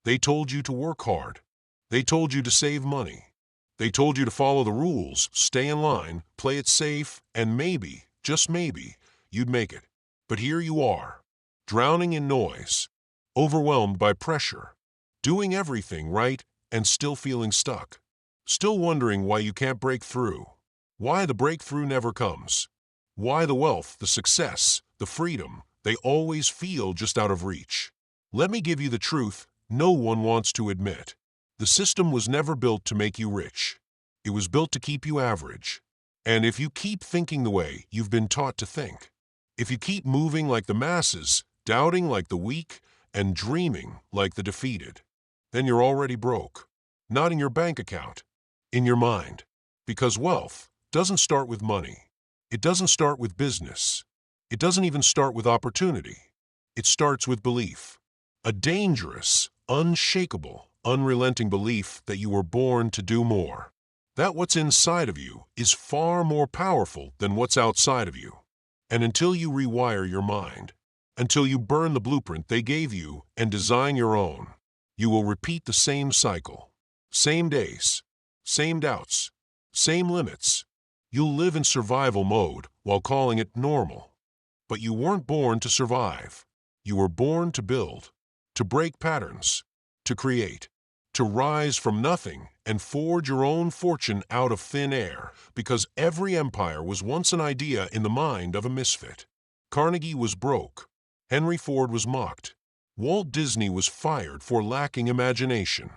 They told you to work hard. They told you to save money. They told you to follow the rules, stay in line, play it safe, and maybe, just maybe, you'd make it. But here you are, drowning in noise, overwhelmed by pressure, doing everything right and still feeling stuck. Still wondering why you can't break through, why the breakthrough never comes, why the wealth, the success, the freedom, they always feel just out of reach. Let me give you the truth no one wants to admit. The system was never built to make you rich. It was built to keep you average. And if you keep thinking the way you've been taught to think, if you keep moving like the masses, doubting like the weak, and dreaming like the defeated, then you're already broke. Not in your bank account, in your mind. Because wealth doesn't start with money. It doesn't start with business. It doesn't even start with opportunity. It starts with belief. A dangerous, unshakable, unrelenting belief that you were born to do more. That what's inside of you is far more powerful than what's outside of you. And until you rewire your mind, until you burn the blueprint they gave you and design your own, you will repeat the same cycle. Same days, same doubts, same limits. You'll live in survival mode while calling it normal. But you weren't born to survive. You were born to build, to break patterns, to create, to rise from nothing and forge your own fortune out of thin air, because every empire was once an idea in the mind of a misfit. Carnegie was broke. Henry Ford was mocked. Walt Disney was fired for lacking imagination.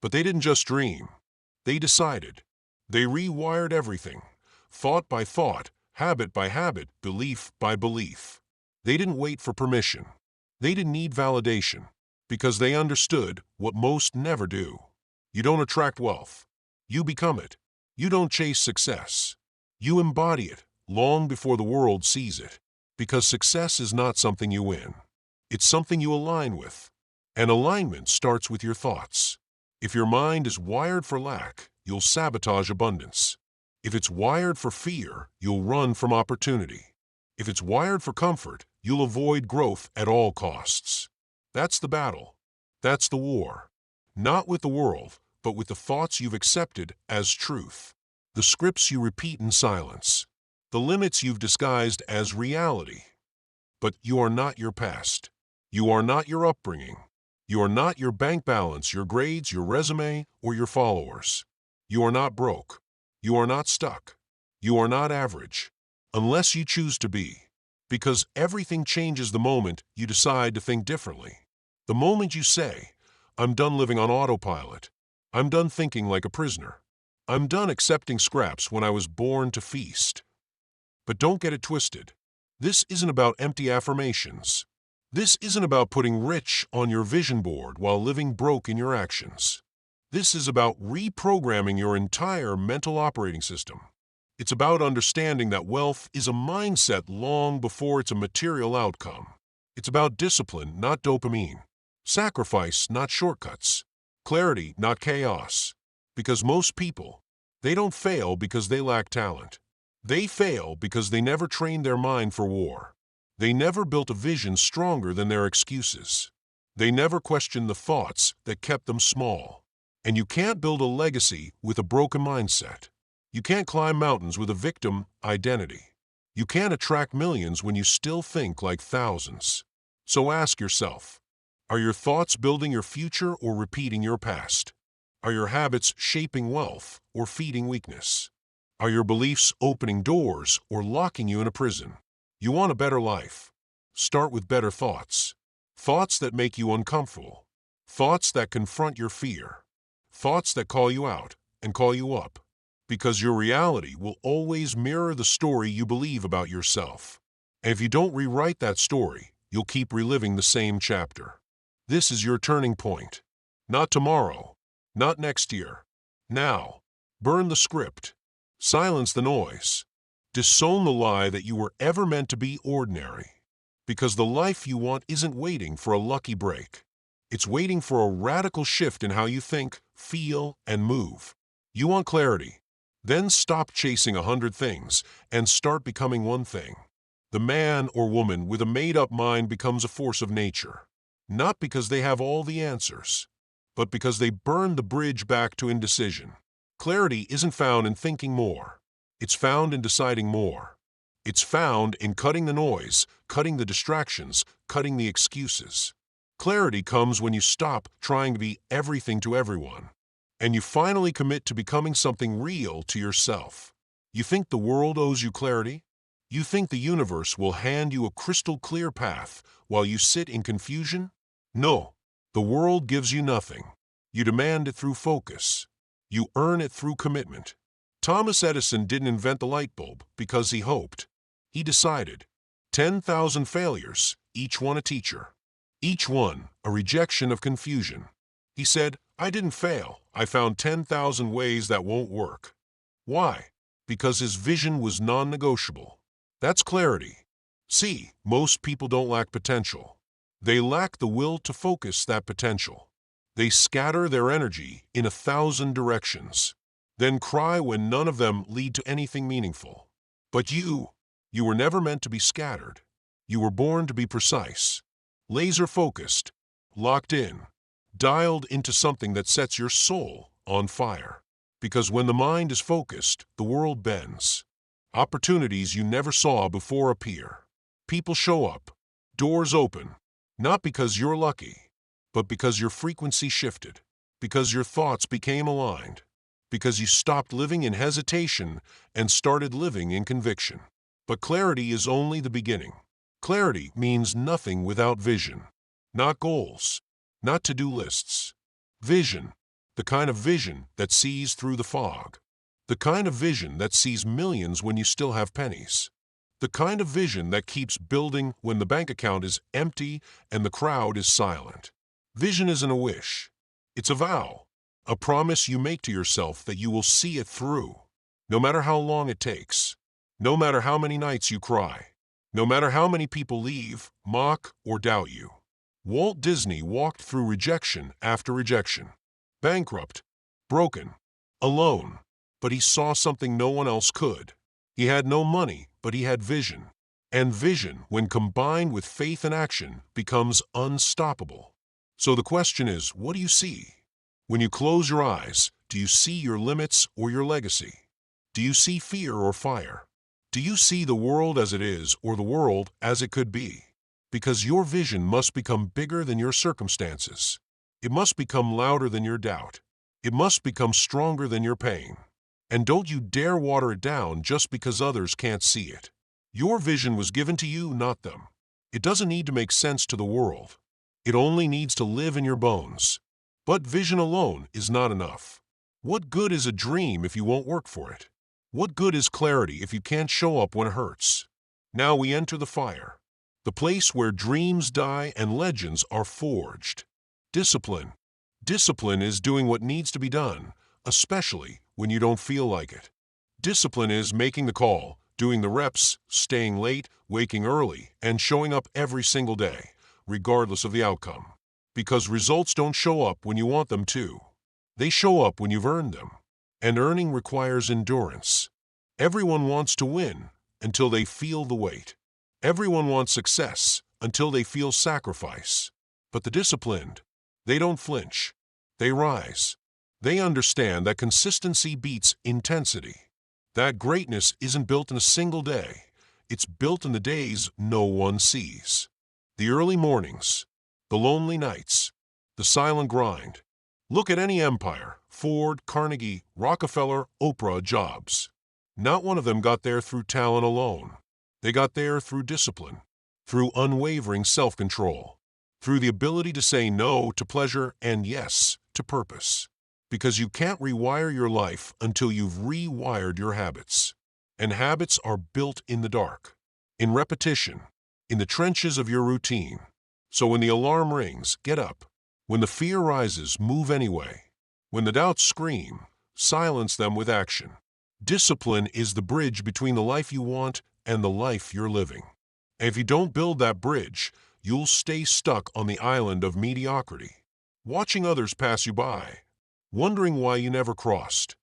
But they didn't just dream. They decided. They rewired everything, thought by thought, habit by habit, belief by belief. They didn't wait for permission. They didn't need validation, because they understood what most never do. You don't attract wealth. You become it. You don't chase success. You embody it long before the world sees it, because success is not something you win. It's something you align with. And alignment starts with your thoughts. If your mind is wired for lack, you'll sabotage abundance. If it's wired for fear, you'll run from opportunity. If it's wired for comfort, you'll avoid growth at all costs. That's the battle. That's the war. Not with the world, but with the thoughts you've accepted as truth. The scripts you repeat in silence. The limits you've disguised as reality. But you are not your past. You are not your upbringing. You are not your bank balance, your grades, your resume, or your followers. You are not broke. You are not stuck. You are not average. Unless you choose to be. Because everything changes the moment you decide to think differently. The moment you say, I'm done living on autopilot. I'm done thinking like a prisoner. I'm done accepting scraps when I was born to feast. But don't get it twisted. This isn't about empty affirmations. This isn't about putting rich on your vision board while living broke in your actions. This is about reprogramming your entire mental operating system. It's about understanding that wealth is a mindset long before it's a material outcome. It's about discipline, not dopamine. Sacrifice, not shortcuts. Clarity, not chaos. Because most people, they don't fail because they lack talent. They fail because they never trained their mind for war. They never built a vision stronger than their excuses. They never questioned the thoughts that kept them small. And you can't build a legacy with a broken mindset. You can't climb mountains with a victim identity. You can't attract millions when you still think like thousands. So ask yourself, are your thoughts building your future or repeating your past? Are your habits shaping wealth or feeding weakness? Are your beliefs opening doors or locking you in a prison? You want a better life? Start with better thoughts. Thoughts that make you uncomfortable. Thoughts that confront your fear. Thoughts that call you out and call you up. Because your reality will always mirror the story you believe about yourself. And if you don't rewrite that story, you'll keep reliving the same chapter. This is your turning point. Not tomorrow. Not next year. Now. Burn the script. Silence the noise. Disown the lie that you were ever meant to be ordinary. Because the life you want isn't waiting for a lucky break. It's waiting for a radical shift in how you think, feel, and move. You want clarity? Then stop chasing 100 things and start becoming one thing. The man or woman with a made-up mind becomes a force of nature. Not because they have all the answers, but because they burn the bridge back to indecision. Clarity isn't found in thinking more. It's found in deciding more. It's found in cutting the noise, cutting the distractions, cutting the excuses. Clarity comes when you stop trying to be everything to everyone, and you finally commit to becoming something real to yourself. You think the world owes you clarity? You think the universe will hand you a crystal clear path while you sit in confusion? No, the world gives you nothing. You demand it through focus. You earn it through commitment. Thomas Edison didn't invent the light bulb because he hoped. He decided. 10,000 failures, each one a teacher. Each one a rejection of confusion. He said, I didn't fail. I found 10,000 ways that won't work. Why? Because his vision was non-negotiable. That's clarity. See, most people don't lack potential. They lack the will to focus that potential. They scatter their energy in 1,000 directions, then cry when none of them lead to anything meaningful. But you were never meant to be scattered. You were born to be precise, laser-focused, locked in, dialed into something that sets your soul on fire. Because when the mind is focused, the world bends. Opportunities you never saw before appear. People show up. Doors open. Not because you're lucky, but because your frequency shifted. Because your thoughts became aligned. Because you stopped living in hesitation and started living in conviction. But clarity is only the beginning. Clarity means nothing without vision. Not goals. Not to-do lists. Vision. The kind of vision that sees through the fog. The kind of vision that sees millions when you still have pennies. The kind of vision that keeps building when the bank account is empty and the crowd is silent. Vision isn't a wish. It's a vow. A promise you make to yourself that you will see it through. No matter how long it takes. No matter how many nights you cry. No matter how many people leave, mock, or doubt you. Walt Disney walked through rejection after rejection. Bankrupt, broken, alone, but he saw something no one else could. He had no money, but he had vision. And vision, when combined with faith and action, becomes unstoppable. So the question is, what do you see? When you close your eyes, do you see your limits or your legacy? Do you see fear or fire? Do you see the world as it is or the world as it could be? Because your vision must become bigger than your circumstances. It must become louder than your doubt. It must become stronger than your pain. And don't you dare water it down just because others can't see it. Your vision was given to you, not them. It doesn't need to make sense to the world. It only needs to live in your bones. But vision alone is not enough. What good is a dream if you won't work for it? What good is clarity if you can't show up when it hurts? Now we enter the fire. The place where dreams die and legends are forged. Discipline. Discipline is doing what needs to be done, especially when you don't feel like it. Discipline is making the call, doing the reps, staying late, waking early, and showing up every single day, regardless of the outcome. Because results don't show up when you want them to. They show up when you've earned them. And earning requires endurance. Everyone wants to win until they feel the weight. Everyone wants success until they feel sacrifice. But the disciplined, they don't flinch. They rise. They understand that consistency beats intensity. That greatness isn't built in a single day. It's built in the days no one sees. The early mornings, the lonely nights, the silent grind. Look at any empire, Ford, Carnegie, Rockefeller, Oprah, Jobs. Not one of them got there through talent alone. They got there through discipline, through unwavering self-control, through the ability to say no to pleasure and yes to purpose. Because you can't rewire your life until you've rewired your habits. And habits are built in the dark, in repetition, in the trenches of your routine. So when the alarm rings, get up. When the fear rises, move anyway. When the doubts scream, silence them with action. Discipline is the bridge between the life you want and the life you're living. And if you don't build that bridge, you'll stay stuck on the island of mediocrity, watching others pass you by, wondering why you never crossed.